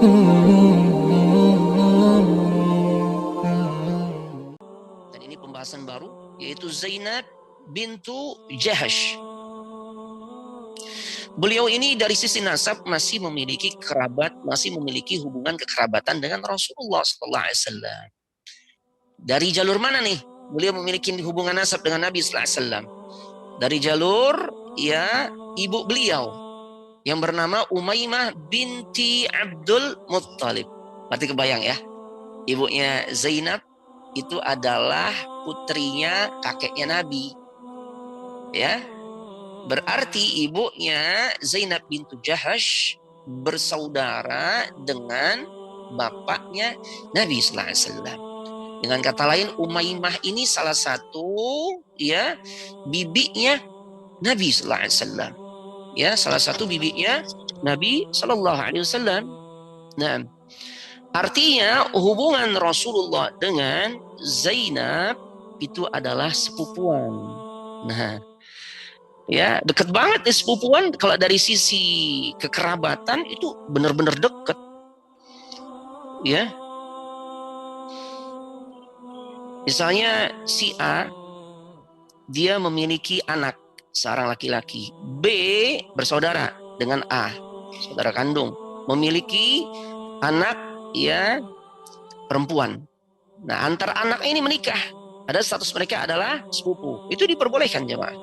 Dan ini pembahasan baru, yaitu Zainab bintu Jahash. Beliau ini dari sisi nasab masih memiliki kerabat, masih memiliki hubungan kekerabatan dengan Rasulullah SAW. Dari jalur mana nih? Beliau memiliki hubungan nasab dengan Nabi SAW. Dari jalur ya ibu beliau yang bernama Umaymah binti Abdul Muttalib. Berarti kebayang ya, ibunya Zainab itu adalah putrinya kakeknya Nabi. Ya, berarti ibunya Zainab bintu Jahash bersaudara dengan bapaknya Nabi Sallallahu Alaihi Wasallam. Dengan kata lain, Umaymah ini salah satu ya bibinya Nabi Sallallahu Alaihi Wasallam. Ya, salah satu bibinya Nabi Sallallahu Alaihi Wasallam. Nah, artinya hubungan Rasulullah dengan Zainab itu adalah sepupuan. Nah, ya dekat banget nih sepupuan. Kalau dari sisi kekerabatan itu benar-benar dekat. Ya, misalnya si A, dia memiliki anak seorang laki-laki. B bersaudara dengan A, saudara kandung, memiliki anak ya perempuan. Nah, antar anak ini menikah, ada status mereka adalah sepupu. Itu diperbolehkan jemaah,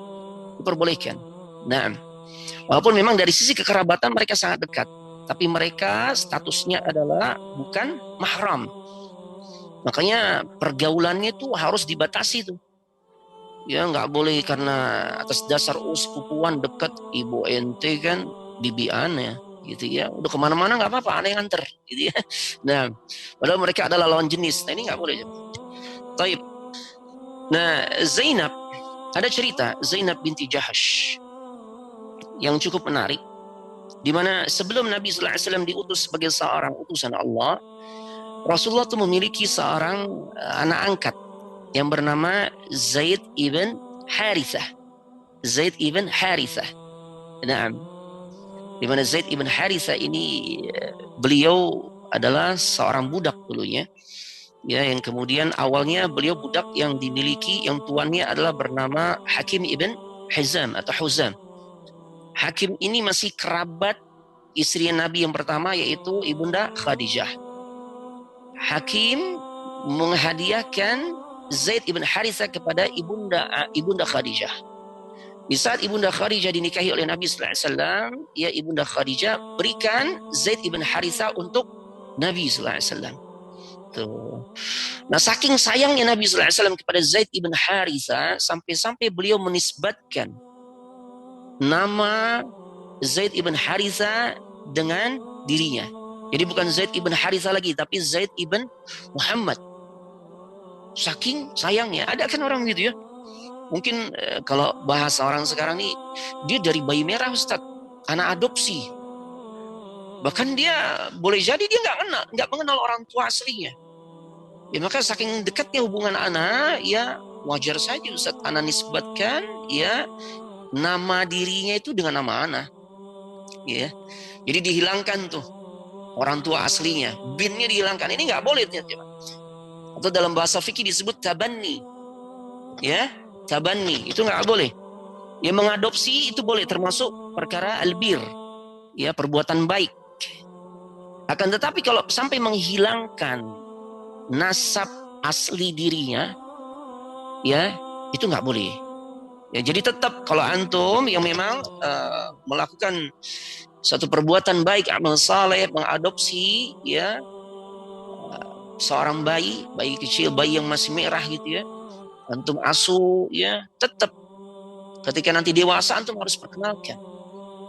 diperbolehkan. Nah, walaupun memang dari sisi kekerabatan mereka sangat dekat, tapi mereka statusnya adalah bukan mahram. Makanya pergaulannya tuh harus dibatasi tuh. Ya nggak boleh karena atas dasar sepupuan dekat ibu ente kan bibi aneh gitu ya. Udah kemana-mana nggak apa-apa, aneh nganter gitu ya. Nah, padahal mereka adalah lawan jenis. Nah ini nggak boleh. Taib. Nah Zainab, ada cerita Zainab binti Jahash yang cukup menarik, di mana sebelum Nabi Sallallahu Alaihi Wasallam diutus sebagai seorang utusan Allah, Rasulullah itu memiliki seorang anak angkat yang bernama Zaid ibn Harithah. Zaid ibn Harithah. Nah, di mana Zaid ibn Harithah ini beliau adalah seorang budak dulunya. Ya, yang kemudian awalnya beliau budak yang dimiliki, yang tuannya adalah bernama Hakim ibn Hizam atau Huzam. Hakim ini masih kerabat istri Nabi yang pertama, yaitu Ibunda Khadijah. Hakim menghadiahkan Zaid ibn Harithah kepada Ibunda Khadijah. Di saat Ibunda Khadijah dinikahi oleh Nabi Sallallahu Alaihi Wasallam, ya Ibunda Khadijah berikan Zaid ibn Harithah untuk Nabi Sallallahu Alaihi Wasallam. Tuh. Nah, saking sayangnya Nabi Sallallahu Alaihi Wasallam kepada Zaid ibn Harithah, sampai-sampai beliau menisbatkan nama Zaid ibn Harithah dengan dirinya. Jadi bukan Zaid ibn Harithah lagi, tapi Zaid ibn Muhammad. Saking sayangnya, ada kan orang gitu ya. Mungkin kalau bahasa orang sekarang nih, dia dari bayi merah Ustaz, anak adopsi. Bahkan dia boleh jadi dia nggak mengenal orang tua aslinya. Ya maka saking dekatnya hubungan anak, ya wajar saja Ustaz anak nisbatkan ya nama dirinya itu dengan nama anak. Ya, jadi dihilangkan tuh orang tua aslinya, binnya dihilangkan. Ini nggak boleh ternyata. Atau dalam bahasa fikih disebut tabanni. Ya, tabanni itu nggak boleh. Ya mengadopsi itu boleh, termasuk perkara albir, ya perbuatan baik. Akan tetapi kalau sampai menghilangkan nasab asli dirinya, ya itu nggak boleh. Ya jadi tetap kalau antum yang memang melakukan satu perbuatan baik, amal saleh, mengadopsi ya seorang bayi kecil, bayi yang masih merah gitu ya, antum asuh ya, tetap ketika nanti dewasa antum harus perkenalkan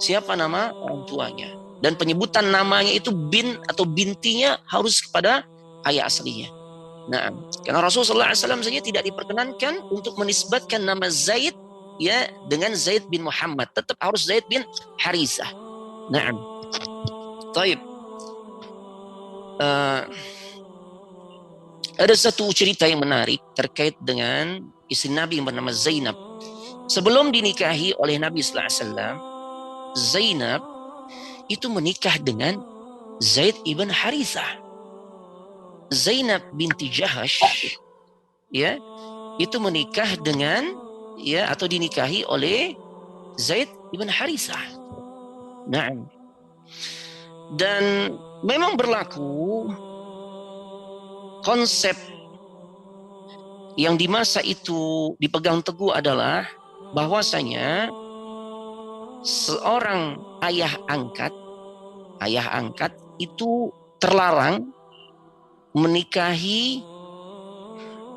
siapa nama orang tuanya, dan penyebutan namanya itu bin atau bintinya harus kepada ayah aslinya. Nah, karena Rasulullah SAW saja tidak diperkenankan untuk menisbatkan nama Zaid ya dengan Zaid bin Muhammad, tetap harus Zaid bin Harithah. Nah, taib. Ada satu cerita yang menarik terkait dengan istri Nabi yang bernama Zainab. Sebelum dinikahi oleh Nabi Sallallahu Alaihi Wasallam, Zainab itu menikah dengan Zaid ibn Harithah. Zainab binti Jahash, ya, itu menikah dengan, ya, atau dinikahi oleh Zaid ibn Harithah. Nah, dan memang berlaku konsep yang di masa itu dipegang teguh adalah bahwasanya seorang ayah angkat itu terlarang menikahi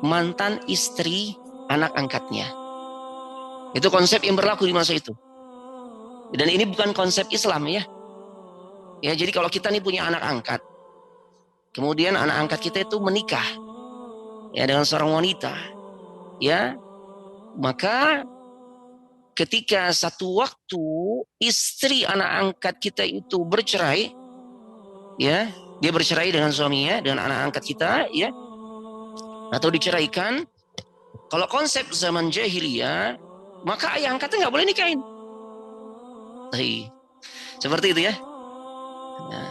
mantan istri anak angkatnya. Itu konsep yang berlaku di masa itu. Dan ini bukan konsep Islam, ya. Ya, jadi kalau kita nih punya anak angkat, kemudian anak angkat kita itu menikah, ya, dengan seorang wanita, ya, maka ketika satu waktu istri anak angkat kita itu bercerai, ya, dia bercerai dengan suaminya, dengan anak angkat kita, ya, atau diceraikan, kalau konsep zaman jahiliyah, maka ayah angkatnya nggak boleh nikahin. Seperti itu, ya. Nah,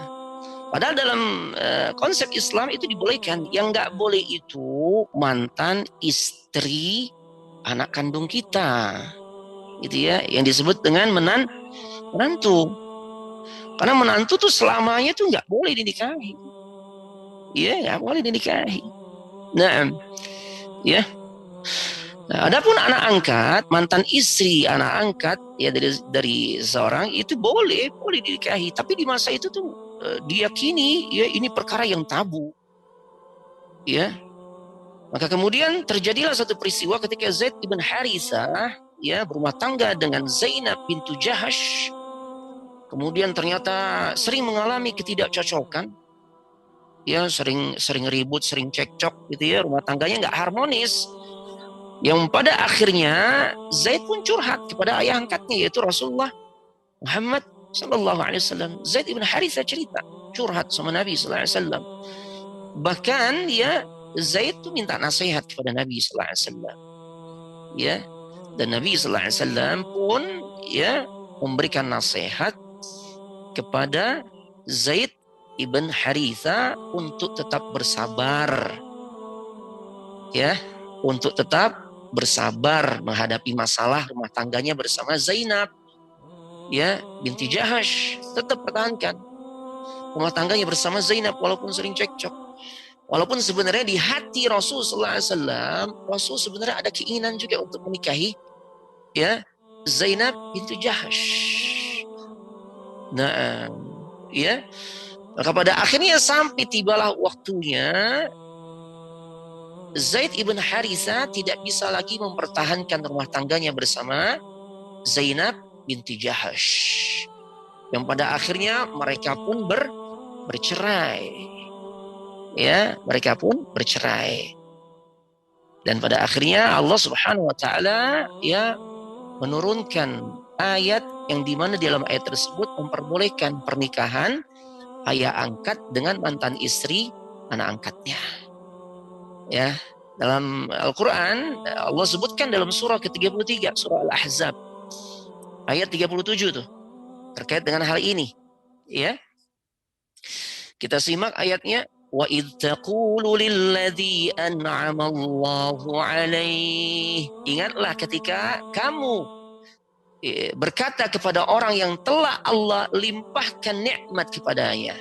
padahal dalam konsep Islam itu dibolehkan. Yang nggak boleh itu mantan istri anak kandung kita, gitu ya, yang disebut dengan menantu. Karena menantu tuh selamanya tuh nggak boleh dinikahi, ya, nggak boleh dinikahi. Nah, ya. Nah, adapun anak angkat, mantan istri anak angkat, ya, dari seorang itu boleh dinikahi. Tapi di masa itu tuh diyakini, ya, ini perkara yang tabu, ya. Maka kemudian terjadilah satu peristiwa ketika Zaid ibn Harithah, ya, berumah tangga dengan Zainab bintu Jahash. Kemudian ternyata sering mengalami ketidakcocokan, ya, sering ribut, sering cekcok, gitu ya, rumah tangganya nggak harmonis. Yang pada akhirnya Zaid pun curhat kepada ayah angkatnya, yaitu Rasulullah Muhammad Sallallahu Alaihi Wasallam. Zaid ibn Harithah cerita, curhat sama Nabi Sallallahu Alaihi Wasallam. Bahkan, ya, Zaid tuh minta nasihat kepada Nabi Sallallahu Alaihi Wasallam, ya, dan Nabi Sallallahu Alaihi Wasallam pun, ya, memberikan nasihat kepada Zaid ibn Harithah untuk tetap bersabar, ya, untuk tetap bersabar menghadapi masalah rumah tangganya bersama Zainab, ya, binti Jahash. Tetap pertahankan rumah tangganya bersama Zainab walaupun sering cekcok. Walaupun sebenarnya di hati Rasul sallallahu alaihi wasallam, Rasul sebenarnya ada keinginan juga untuk menikahi, ya, Zainab binti Jahash. Nah, ya, maka pada akhirnya sampai tibalah waktunya Zaid ibn Harithah tidak bisa lagi mempertahankan rumah tangganya bersama Zainab binti Jahash. Yang pada akhirnya mereka pun bercerai. Ya, mereka pun bercerai. Dan pada akhirnya Allah Subhanahu wa taala, ya, menurunkan ayat yang dimana di dalam ayat tersebut memperbolehkan pernikahan ayah angkat dengan mantan istri anak angkatnya. Ya, dalam Al-Quran Allah sebutkan dalam surah ke-33, surah Al-Ahzab, ayat 37 tuh, terkait dengan hal ini, ya. Kita simak ayatnya. Wa idh taqulu lilladzi an'ama Allahu 'alaihi. Ingatlah ketika kamu berkata kepada orang yang telah Allah limpahkan nikmat kepadanya.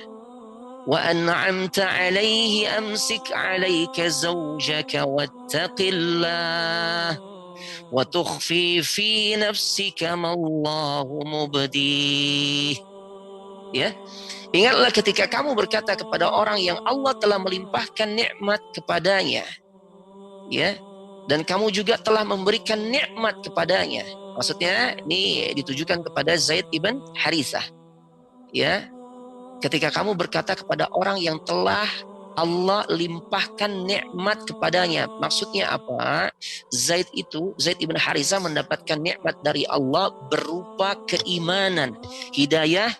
Wa an'amta 'alaihi amsik 'alaika zawjaka wattaqillah wa tukhfi fi nafsika ma Allahu mubdih. Ya, ingatlah ketika kamu berkata kepada orang yang Allah telah melimpahkan nikmat kepadanya, ya, dan kamu juga telah memberikan nikmat kepadanya. Maksudnya ini ditujukan kepada Zaid ibn Harithah, ya. Ketika kamu berkata kepada orang yang telah Allah limpahkan nikmat kepadanya. Maksudnya apa? Zaid ibn Harithah mendapatkan nikmat dari Allah berupa keimanan, hidayah,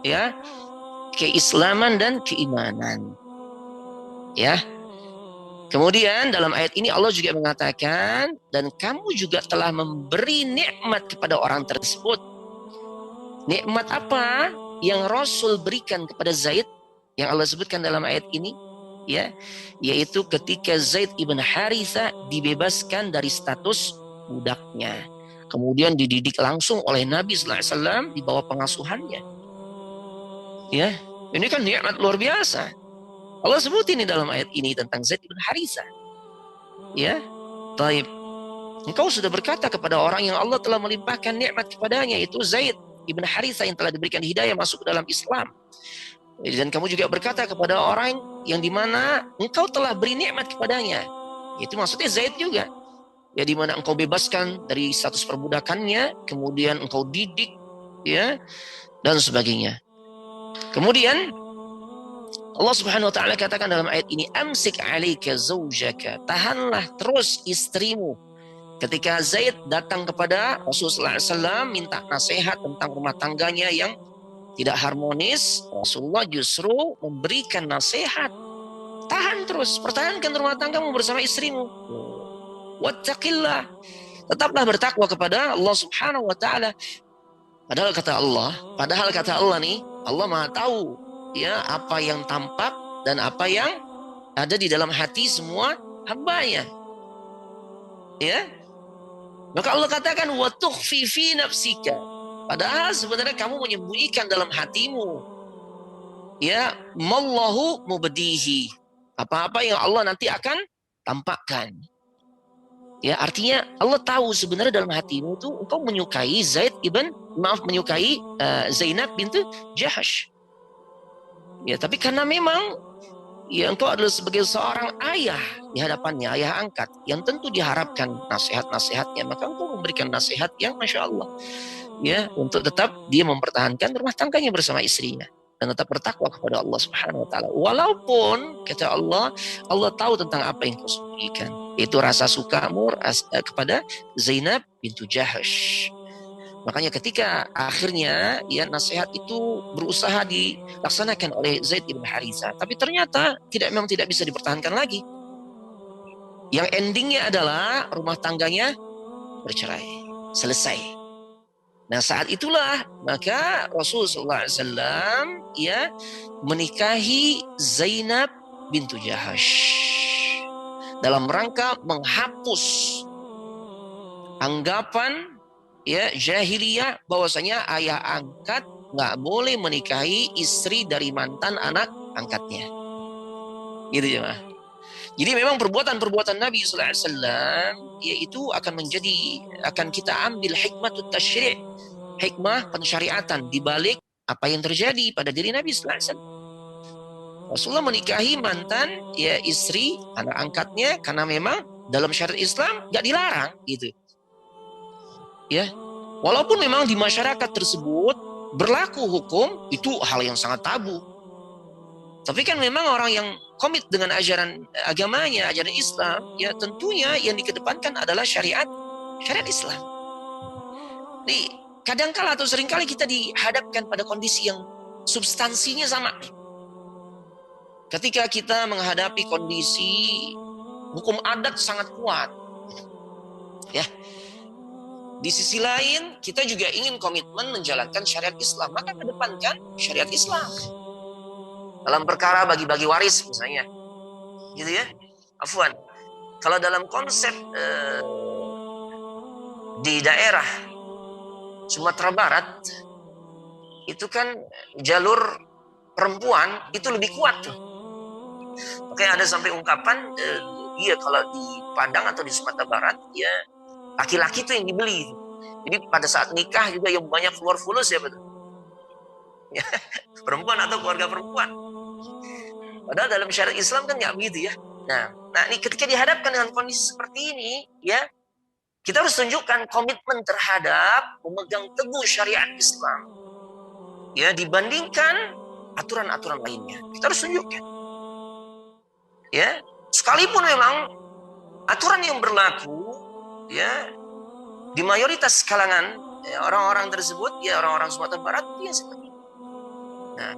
ya, keislaman dan keimanan. Ya. Kemudian dalam ayat ini Allah juga mengatakan, dan kamu juga telah memberi nikmat kepada orang tersebut. Nikmat apa yang Rasul berikan kepada Zaid? yang Allah sebutkan dalam ayat ini, ya, yaitu ketika Zaid ibn Haritha dibebaskan dari status budaknya, kemudian dididik langsung oleh Nabi sallallahu alaihi wasallam di bawah pengasuhannya. Ya, ini kan nikmat luar biasa. Allah sebut ini dalam ayat ini tentang Zaid ibn Haritha. Ya, taib. Engkau sudah berkata kepada orang yang Allah telah melimpahkan nikmat kepadanya, itu Zaid ibn Haritha yang telah diberikan hidayah masuk ke dalam Islam. Dan kamu juga berkata kepada orang yang dimana engkau telah beri nikmat kepadanya, itu maksudnya Zaid juga, ya, dimana engkau bebaskan dari status perbudakannya, kemudian engkau didik, ya, dan sebagainya. Kemudian Allah Subhanahu wa taala katakan dalam ayat ini, amsik 'alaika zaujaka, tahanlah terus istrimu. Ketika Zaid datang kepada Rasulullah SAW minta nasihat tentang rumah tangganya yang tidak harmonis, Rasulullah justru memberikan nasihat. Tahan terus, pertahankan rumah tanggamu bersama istrimu. Wattaqillah, tetaplah bertakwa kepada Allah Subhanahu wa taala. Padahal kata Allah nih, Allah Maha tahu, ya, apa yang tampak dan apa yang ada di dalam hati semua hambanya. Ya. Maka Allah katakan wa tukhfi fi nafsika. Padahal sebenarnya kamu menyembunyikan dalam hatimu. Ya, mallahu mubdihi. Apa-apa yang Allah nanti akan tampakkan. Ya, artinya Allah tahu sebenarnya dalam hatimu itu engkau menyukai menyukai Zainab bintu Jahash. Ya, tapi karena memang ya engkau adalah sebagai seorang ayah di hadapannya, ayah angkat, yang tentu diharapkan nasihat-nasihatnya, maka engkau memberikan nasihat yang Masya Allah, ya, untuk tetap dia mempertahankan rumah tangganya bersama istrinya dan tetap bertakwa kepada Allah Subhanahu wa taala. Walaupun kata Allah, Allah tahu tentang apa yang kau sembunyikan. Itu rasa sukamu kepada Zainab bintu Jahash. Makanya ketika akhirnya ya nasihat itu berusaha dilaksanakan oleh Zaid ibn Haritha, tapi ternyata memang tidak bisa dipertahankan lagi. Yang endingnya adalah rumah tangganya bercerai, selesai. Nah, saat itulah maka Rasulullah SAW ya menikahi Zainab bintu Jahash dalam rangka menghapus anggapan ya jahiliyah bahwasanya ayah angkat nggak boleh menikahi istri dari mantan anak angkatnya. Gitu ya. Jadi memang perbuatan-perbuatan Nabi sallallahu alaihi wasallam yaitu akan kita ambil hikmatut tasyri', hikmah pensyariatan di balik apa yang terjadi pada diri Nabi sallallahu alaihi wasallam. Rasulullah menikahi mantan ya istri anak angkatnya karena memang dalam syariat Islam nggak dilarang gitu. Ya, walaupun memang di masyarakat tersebut berlaku hukum itu hal yang sangat tabu. Tapi kan memang orang yang komit dengan ajaran agamanya, ajaran Islam, ya tentunya yang dikedepankan adalah syariat Islam. Jadi kadangkala atau seringkali kita dihadapkan pada kondisi yang substansinya sama. Ketika kita menghadapi kondisi hukum adat sangat kuat, ya. Di sisi lain, kita juga ingin komitmen menjalankan syariat Islam, maka kedepankan syariat Islam. Dalam perkara bagi-bagi waris misalnya, gitu ya. Afwan, kalau dalam konsep di daerah Sumatera Barat, itu kan jalur perempuan itu lebih kuat tuh. Makanya ada sampai ungkapan, dia kalau di Padang atau di Sumatera Barat, ya laki-laki itu yang dibeli. Jadi pada saat nikah juga yang banyak keluar fulus ya betul. Ya, perempuan atau keluarga perempuan. Padahal dalam syariat Islam kan nggak begitu ya. Nah ini ketika dihadapkan dengan kondisi seperti ini, ya kita harus tunjukkan komitmen terhadap memegang teguh syariat Islam. Ya dibandingkan aturan-aturan lainnya, kita harus tunjukkan. Ya, sekalipun memang aturan yang berlaku ya di mayoritas kalangan ya, orang-orang tersebut ya orang-orang Sumatera Barat itu yang seperti itu. Nah,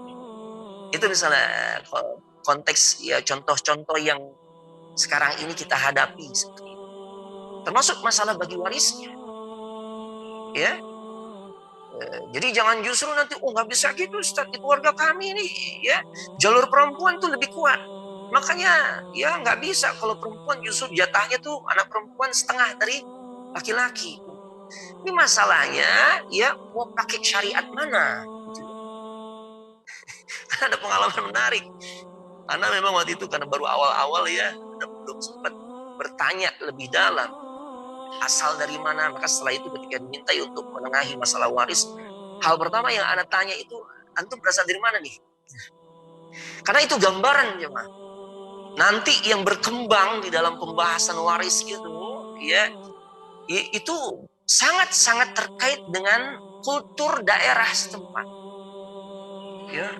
itu misalnya konteks ya contoh-contoh yang sekarang ini kita hadapi seperti itu. Termasuk masalah bagi warisnya. Ya. Jadi jangan justru nanti, nggak bisa gitu Ustaz, di keluarga kami nih ya jalur perempuan tuh lebih kuat. Makanya ya nggak bisa kalau perempuan justru jatahnya tuh anak perempuan setengah dari laki-laki. Ini masalahnya ya mau pakai syariat mana? Ada pengalaman menarik. Karena memang waktu itu karena baru awal-awal ya, belum sempat bertanya lebih dalam asal dari mana. Maka setelah itu ketika dimintai untuk menengahi masalah waris, hal pertama yang Anda tanya itu, antum berasal dari mana nih? Karena itu gambaran ya, nanti yang berkembang di dalam pembahasan waris itu ya, itu sangat-sangat terkait dengan kultur daerah setempat. Ya,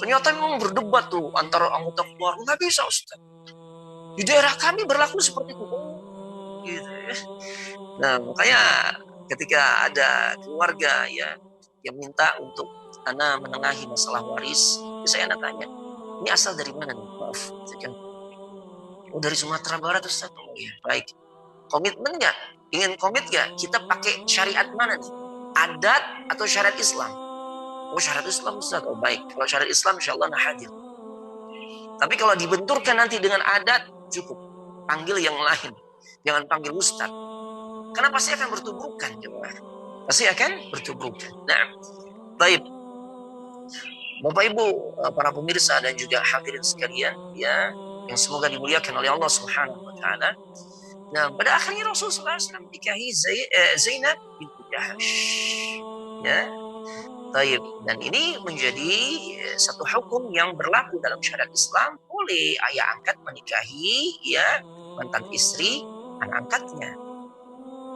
ternyata memang berdebat tuh antara anggota keluarga, nggak bisa Ustaz. Di daerah kami berlaku seperti itu. Gitu ya. Nah, makanya ketika ada keluarga ya yang minta untuk Ana menengahi masalah waris, saya tanya, ini asal dari mana nih? Maaf, oh dari Sumatera Barat Ustaz. Oh ya, baik. Komitmen nggak? Ingin komit nggak? Kita pakai syariat mana nih? Adat atau syariat Islam? Oh syariat Islam Ustaz. Oh baik. Kalau syariat Islam insya Allah hadir. Tapi kalau dibenturkan nanti dengan adat, cukup. Panggil yang lain. Jangan panggil Ustaz. Karena pasti akan bertubrukan. Pasti akan bertubrukan. Nah, baik. Bapak Ibu, para pemirsa dan juga hadirin sekalian, ya, yang semoga dimuliakan oleh Allah Subhanahu wa taala. Nah, pada akhirnya Rasulullah SAW nikahi Zainab binti Jahash. Ya, taib. Dan ini menjadi satu hukum yang berlaku dalam syariat Islam. Boleh ayah angkat menikahi ya mantan istri anak angkatnya.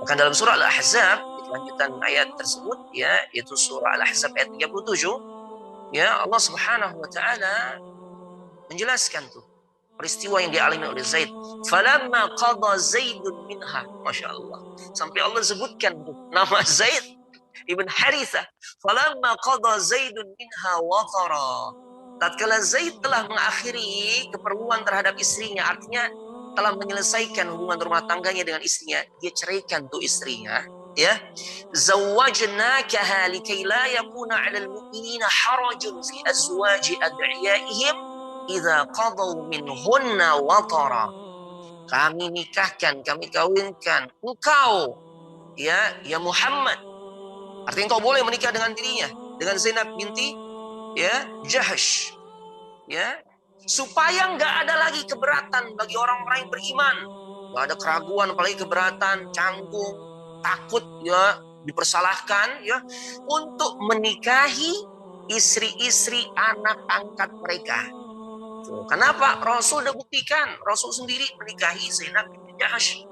Bahkan dalam surah Al-Ahzab, lanjutan ayat tersebut ya, yaitu surah Al-Ahzab ayat 37, ya Allah Subhanahu wa taala menjelaskan tuh peristiwa yang dialami oleh Zaid. Falamma qada Zaidun minha, Masya Allah. Sampai Allah sebutkan nama Zaid ibn Harithah. Falamma qada Zaidun minha watara. Tatkala Zaid telah mengakhiri keperluan terhadap istrinya, artinya telah menyelesaikan hubungan rumah tangganya dengan istrinya, dia ceraikan tuh istrinya, ya. Zawwajnakaha likay la yakuna 'alal mu'minina harajun fi azwaji ad'iyaihim idza qadaw minhunna watara. Kami nikahkan, kami kawinkan engkau ya Muhammad. Artinya engkau boleh menikah dengan dirinya, dengan Zainab binti ya Jahash. Ya, supaya nggak ada lagi keberatan bagi orang-orang yang beriman. Nggak ada keraguan, apalagi keberatan, canggung, takut ya dipersalahkan ya untuk menikahi istri-istri anak angkat mereka. Kenapa? Rasul udah buktikan, Rasul sendiri menikahi Zainab binti Jahash.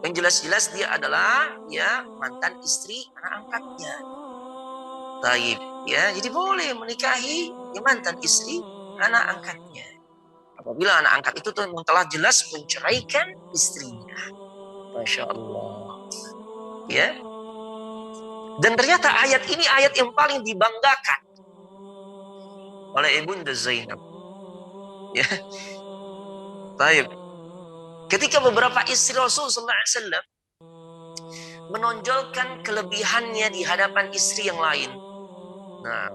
Yang jelas-jelas dia adalah ya mantan istri anak angkatnya. Taib, ya, jadi boleh menikahi ya, mantan istri anak angkatnya. Apabila anak angkat itu tuh telah jelas menceraikan istrinya. Masya Allah. Ya. Dan ternyata ayat ini ayat yang paling dibanggakan oleh Ibunda Zainab. Ya. Baik. Ketika beberapa istri Rasul sallallahu alaihi wasallam menonjolkan kelebihannya di hadapan istri yang lain. Nah,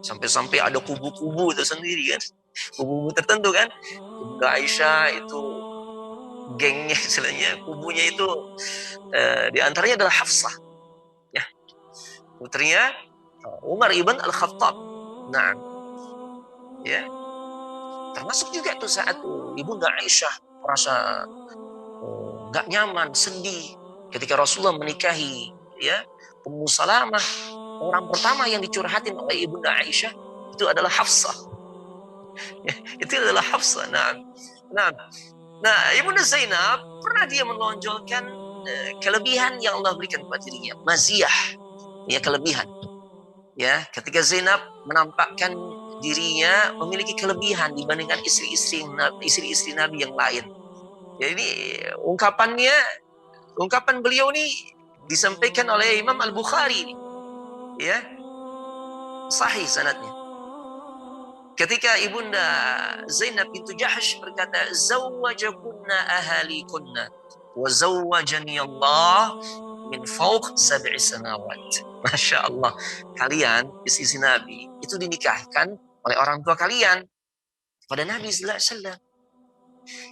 sampai-sampai ada kubu-kubu itu sendiri kan. Kubu tertentu kan. Ibunda Aisyah itu gengnya istilahnya, kubunya itu di antaranya adalah Hafsah. Ya. Putrinya Umar ibn Al-Khattab. Nah. Ya. Termasuk juga tuh saat Ibunda Aisyah merasa nggak nyaman, sedih ketika Rasulullah menikahi ya Ummu Salamah. Orang pertama yang dicurhatin oleh Ibunda Aisyah itu adalah Hafsah. Ya, itu adalah Hafsah. Nah, Ibunda Zainab pernah dia menonjolkan kelebihan yang Allah berikan kepada dirinya, maziyah, ya kelebihan. Ya, ketika Zainab menampakkan dirinya memiliki kelebihan dibandingkan istri-istri Nabi yang lain. Jadi ungkapan beliau ini disampaikan oleh Imam Al-Bukhari, ya, sahih sanadnya. Ketika Ibunda Zainab bintu Jahash berkata, "Zawwajakunna ahalikunna wa zawwajani Allah min fawq 7 sanawat." Masya Allah, kalian di sisi Nabi itu dinikahkan oleh orang tua kalian pada Nabi Sallallahu Alaihi Wasallam.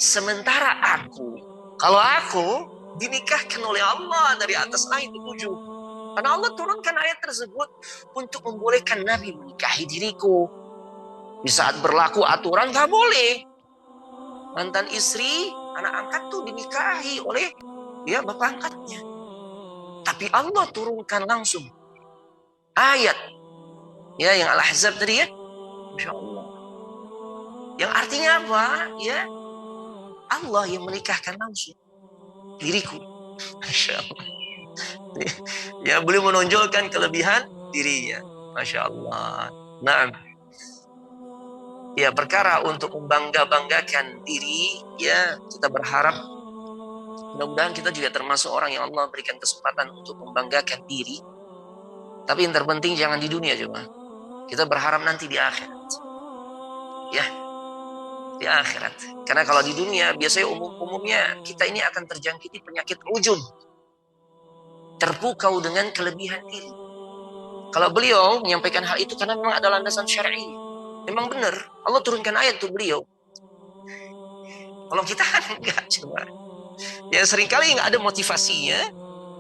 Sementara kalau aku dinikahkan oleh Allah dari atas langit ketujuh. Karena Allah turunkan ayat tersebut untuk membolehkan Nabi menikahi diriku. Di saat berlaku aturan gak boleh. Mantan istri, anak angkat tuh dinikahi oleh bapak angkatnya. Tapi Allah turunkan langsung ayat yang Al-Ahzab tadi Masya Allah. Yang artinya apa? Allah yang menikahkan langsung diriku. Masya Allah. Beliau menonjolkan kelebihan dirinya. Masya Allah. Nah, perkara untuk membanggakan diri, kita berharap mudah-mudahan kita juga termasuk orang yang Allah berikan kesempatan untuk membanggakan diri. Tapi yang terpenting jangan di dunia cuma. Kita berharap nanti di akhirat. Di akhirat. Karena kalau di dunia biasanya umumnya kita ini akan terjangkiti penyakit ujub. Terpukau dengan kelebihan diri. Kalau beliau menyampaikan hal itu karena memang ada landasan syar'i. Memang benar, Allah turunkan ayat untuk beliau. Kalau kita kan enggak coba. Seringkali nggak ada motivasinya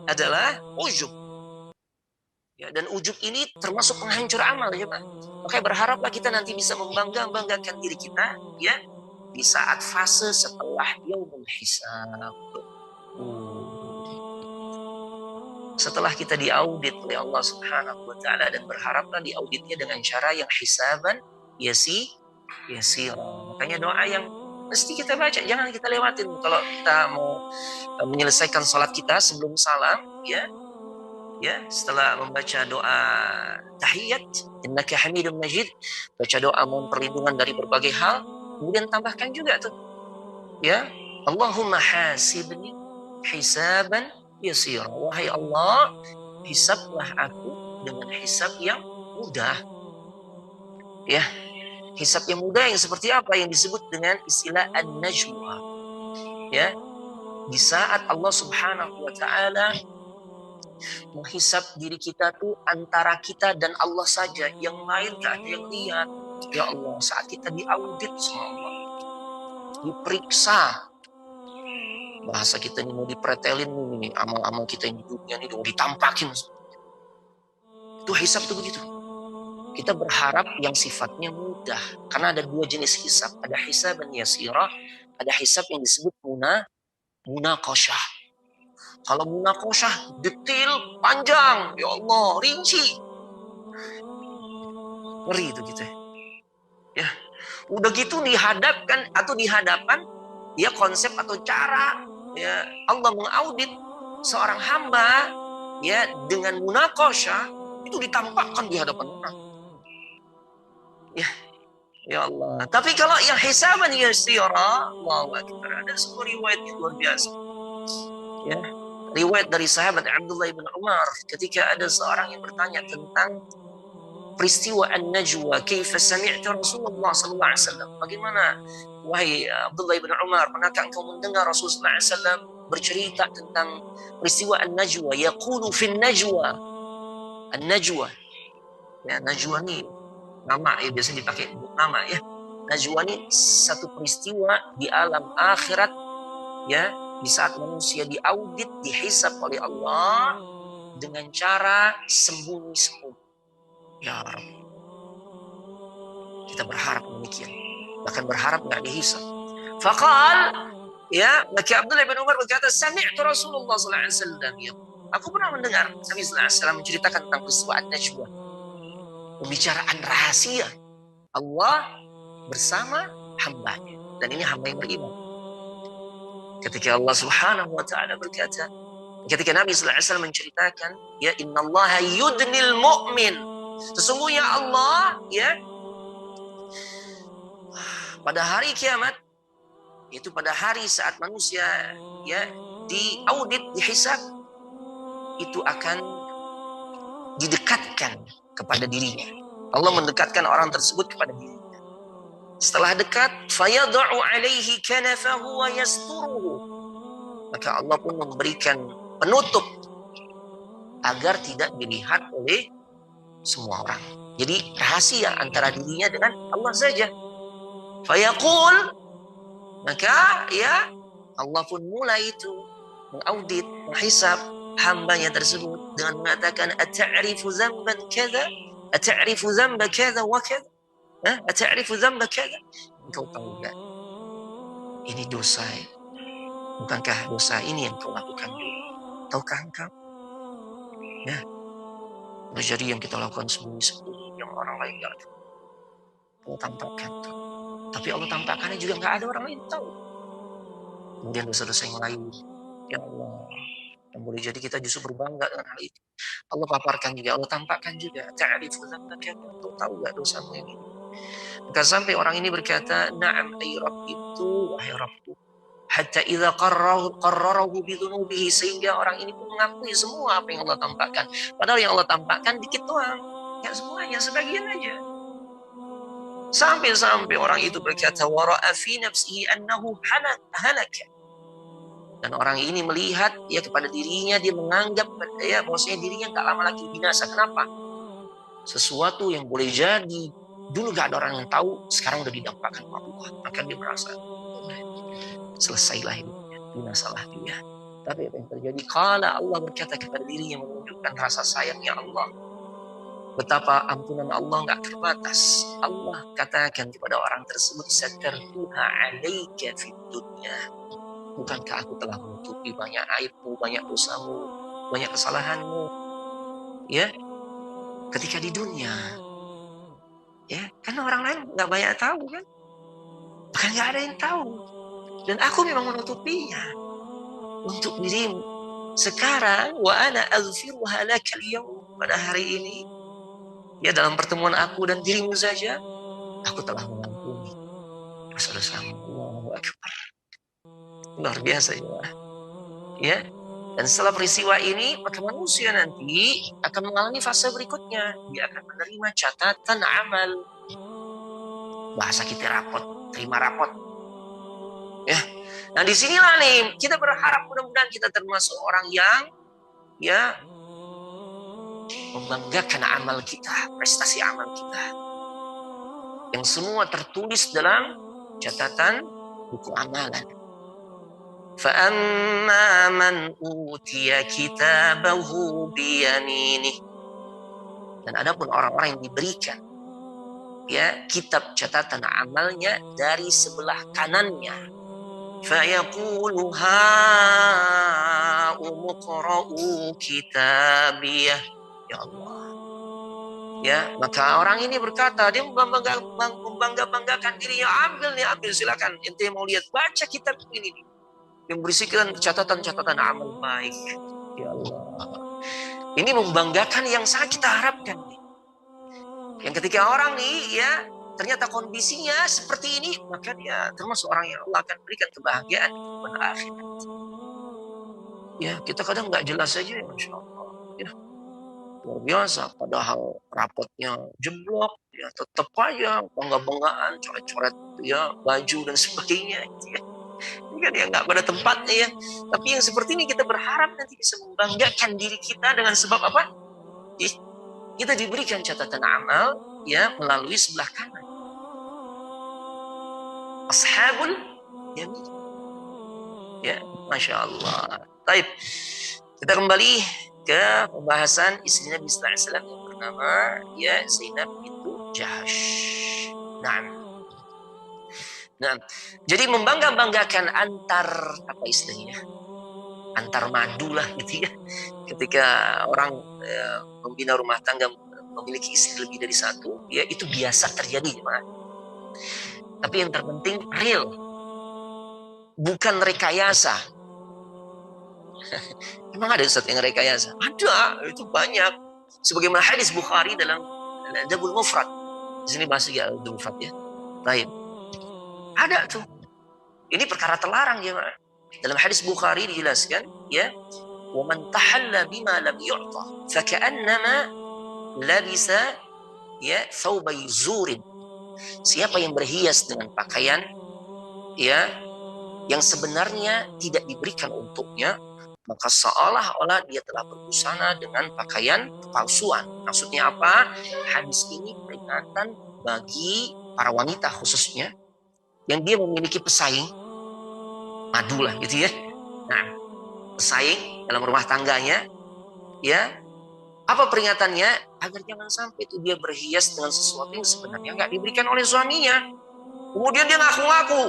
adalah ujub. Dan ujub ini termasuk penghancur amal coba. Makanya berharaplah kita nanti bisa membanggakan diri kita di saat fase setelah yaumul hisab. Setelah kita diaudit oleh Allah Subhanahu wa taala dan berharaplah diauditnya dengan cara yang hisaban yasir. Makanya doa yang mesti kita baca, jangan kita lewatin kalau kita mau menyelesaikan salat kita sebelum salam setelah membaca doa tahiyat innaka hamidum majid, baca doa mohon perlindungan dari berbagai hal, kemudian tambahkan juga tuh Allahumma hasibni hisaban yasir. Wahai Allah, hisablah aku dengan hisab yang mudah. Hisab yang mudah yang seperti apa? Yang disebut dengan istilah an-najwa. Di saat Allah Subhanahu wa taala menghisab diri kita tuh antara kita dan Allah saja, yang lain gak ada yang lihat. Ya Allah, saat kita diaudit sama Allah, diperiksa, bahasa kita ini mau dipretelin nih, amal-amal kita yang di dunia ini ditampakin. Itu hisab tuh begitu. Kita berharap yang sifatnya mudah, karena ada dua jenis hisab, ada hisaban yasirah, ada hisab yang disebut munaqasyah. Kalau munaqasyah detail, panjang, ya Allah, rinci, ngeri itu gitu udah gitu dihadapkan atau di hadapan konsep atau cara Allah mengaudit seorang hamba dengan munaqasyah, itu ditampakkan di hadapan orang. Ya Allah. Tapi kalau yang hisaban yasira, Allahu akbar, ada sebuah riwayat yang luar biasa. Riwayat dari sahabat Abdullah bin Umar ketika ada seorang yang bertanya tentang peristiwa an-najwa, kaifa sami'ta Rasulullah sallallahu alaihi wasallam. Bagaimana wahai Abdullah bin Umar, pernahkah engkau mendengar Rasulullah sallallahu alaihi wasallam bercerita tentang peristiwa an-najwa? Yaqulu fin najwa. An-najwa. Najwa ni nama biasa dipakai nama Najwa ini satu peristiwa di alam akhirat di saat manusia diaudit, dihisab oleh Allah dengan cara sembunyi-sembunyi. Ya Rabbi, kita berharap demikian, bahkan berharap nggak dihisab. Faqal maka Abdullah bin Umar berkata, sami'tu Rasulullah sallallahu alaihi wasallam, aku pernah mendengar Nabi sallallahu alaihi wasallam menceritakan tentang peristiwa an-najwa, pembicaraan rahasia Allah bersama hambanya, dan ini hamba yang beriman. Ketika Allah Subhanahu wa taala berkata, ketika Nabi sallallahu alaihi wasallam menceritakan, innallaha yudnil mu'min, sesungguhnya Allah pada hari kiamat, itu pada hari saat manusia diaudit, dihisab, itu akan didekatkan kepada dirinya. Allah mendekatkan orang tersebut kepada dirinya. Setelah dekat, fayad'u alaihi kanafahu wa yasturuhu, maka Allah pun memberikan penutup agar tidak dilihat oleh semua orang. Jadi rahasia antara dirinya dengan Allah saja. Fayaqul, maka ya Allah pun mulai itu mengaudit, menghisab hambanya tersebut dengan mengatakan ata'rifu dzamban kadza, ata'rifu dzamba kadza wa kadza, ata'rifu dzamba kadza. Engkau tahu enggak ini dosa? Bukankah dosa ini yang kau lakukan dulu? Tahukah engkau? Ya, jadi yang kita lakukan sembunyi-sembunyi yang orang lain enggak tahu. Allah tampakkan tuh. Tapi Allah tampakkannya juga enggak ada orang lain tahu. Kemudian dosa-dosa yang lain, ya Allah, yang boleh jadi kita justru berbangga dengan hal itu. Allah paparkan juga, Allah tampakkan juga. Ta'rifu dzambaka, kau tahu enggak dosamu ini? Maka sampai orang ini berkata, na'am ay Rabb, itu wahai Rabbku. Hatta idza qarrarahu bidzunubihi, sehingga orang ini pun mengakui semua apa yang Allah tampakkan. Padahal yang Allah tampakkan dikit doang, enggak semuanya, sebagian aja. Sampai orang itu berkata, wa ra'a fi nafsihi annahu halaka. Dan orang ini melihat ya kepada dirinya, dia menganggap ya maksudnya dirinya enggak lama lagi binasa. Kenapa? Sesuatu yang boleh jadi dulu enggak ada orang yang tahu, sekarang udah didampakkan Allah. Maka dia merasa selesailah hidupnya, binasalah dia. Tapi apa yang terjadi? Qala, Allah berkata kepada dirinya, menunjukkan rasa sayangnya Allah. Betapa ampunan Allah enggak terbatas. Allah katakan kepada orang tersebut, satartuha alaika fid dunya. Bukankah aku telah menutupi banyak aibmu, banyak dosamu, banyak kesalahanmu, ya, ketika di dunia, ya, karena orang lain nggak banyak tahu kan, bahkan nggak ada yang tahu, dan aku memang menutupinya untuk dirimu. Sekarang wa ana aghfiruha laka al-yawm, pada hari ini, ya, dalam pertemuan aku dan dirimu saja, aku telah mengampuni dosa-dosamu. Allahu Akbar. Luar biasa ya. Dan setelah peristiwa ini, maka manusia nanti akan mengalami fase berikutnya. Dia akan menerima catatan amal. Bahasa kita rapot, terima rapot. Ya. Nah, disinilah nih kita berharap mudah-mudahan kita termasuk orang yang ya membanggakan amal kita, prestasi amal kita, yang semua tertulis dalam catatan buku amalan. فَأَمَّا مَنْ أُوتِيَ كِتَابَهُ بِيَمِينِهِ. Dan adapun orang-orang yang diberikan ya kitab catatan amalnya dari sebelah kanannya, فَيَقُولُ هَاؤُمُ اقْرَءُوا كِتَابِيَهْ. Ya Allah. Ya, maka orang ini berkata, dia membanggakan dirinya, ambil silakan, ente mau lihat, baca kitab ini nih, yang berisikan catatan-catatan amal baik. Ya Allah. Ini membanggakan yang sangat kita harapkan. Yang ketika orang nih ya ternyata kondisinya seperti ini, maka dia termasuk orang yang Allah akan berikan kebahagiaan pada akhirat. Ya, kita kadang nggak jelas saja ya, Masya Allah. Ya, luar biasa. Padahal rapotnya jeblok, ya tetap aja bangga-banggaan, coret-coret ya baju dan sebagainya. Gitu ya. Ini kan ya nggak pada tempatnya ya. Tapi yang seperti ini kita berharap nanti bisa membanggakan diri kita dengan sebab apa? Kita diberikan catatan amal ya melalui sebelah kanan. Ashabul yamin. Ya, Masya Allah. Baik, kita kembali ke pembahasan istri Nabi sallallahu alaihi wasallam yang bernama ya Zainab bintu Jahsh. Nah, jadi membanggakan antar apa istilahnya, antar madu lah gitu ya. Ketika orang membina rumah tangga memiliki istri lebih dari satu, ya itu biasa terjadi, jemaah. Tapi yang terpenting real, bukan rekayasa. Emang ada Ustaz yang rekayasa? Ada, itu banyak. Sebagaimana hadis Bukhari dalam Adabul Mufrad. Di sini bahasa ya Adabul Mufrad ya. Baik. Ada tuh. Ini perkara terlarang ya. Dalam hadis Bukhari dijelaskan ya, "Wa man tahalla bima lam yu'ta fa ka'annama labisa ya thawbay zurin." Siapa yang berhias dengan pakaian ya yang sebenarnya tidak diberikan untuknya, maka seolah-olah dia telah berbusana dengan pakaian kepalsuan. Maksudnya apa? Hadis ini peringatan bagi para wanita khususnya yang dia memiliki pesaing, madu lah gitu ya. Nah, pesaing dalam rumah tangganya, ya, apa peringatannya? Agar jangan sampai itu dia berhias dengan sesuatu yang sebenarnya nggak diberikan oleh suaminya. Kemudian dia ngaku-ngaku,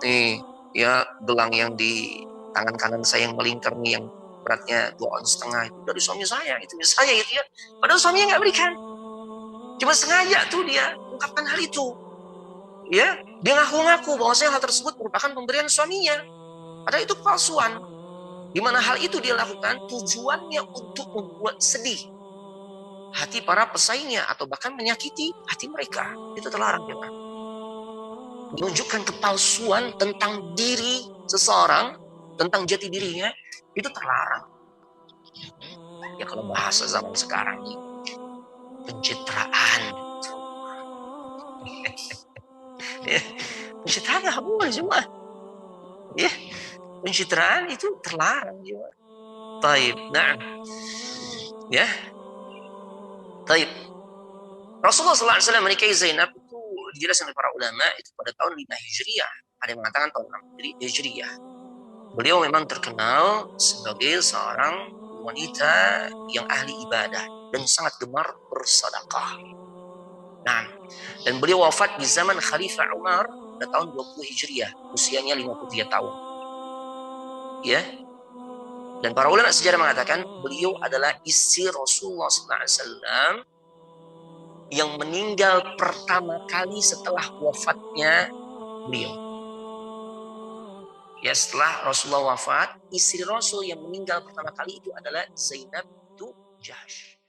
nih, ya gelang yang di tangan kanan saya yang melingkar nih, yang beratnya 2,5 ons itu dari suami saya, itu misalnya gitu ya. Padahal suaminya nggak berikan. Cuma sengaja tuh dia ungkapkan hal itu. Ya, dia ngaku-ngaku bahwasanya hal tersebut merupakan pemberian suaminya. Padahal itu kepalsuan. Di mana hal itu dia lakukan tujuannya untuk membuat sedih hati para pesaingnya atau bahkan menyakiti hati mereka. Itu terlarang, ya. Menunjukkan kepalsuan tentang diri seseorang, tentang jati dirinya, itu terlarang. Ya kalau bahasa zaman sekarang nih, pencitraan. Ya, pencitraan nggak boleh cuma. Ya, pencitraan itu terlarang juga. Taib, nah, ya, taib. Rasulullah SAW menikahi Zainab itu dijelaskan oleh para ulama itu pada tahun 5 Hijriah. Ada yang mengatakan tahun 6 Hijriah. Beliau memang terkenal sebagai seorang wanita yang ahli ibadah dan sangat gemar bersedekah. Nah, dan beliau wafat di zaman Khalifah Umar pada tahun 20 Hijriah, usianya 53 tahun. Ya. Dan para ulama sejarah mengatakan beliau adalah istri Rasulullah SAW yang meninggal pertama kali setelah wafatnya beliau. Ya, setelah Rasulullah wafat, istri Rasul yang meninggal pertama kali itu adalah Zainab bintu Jahsy.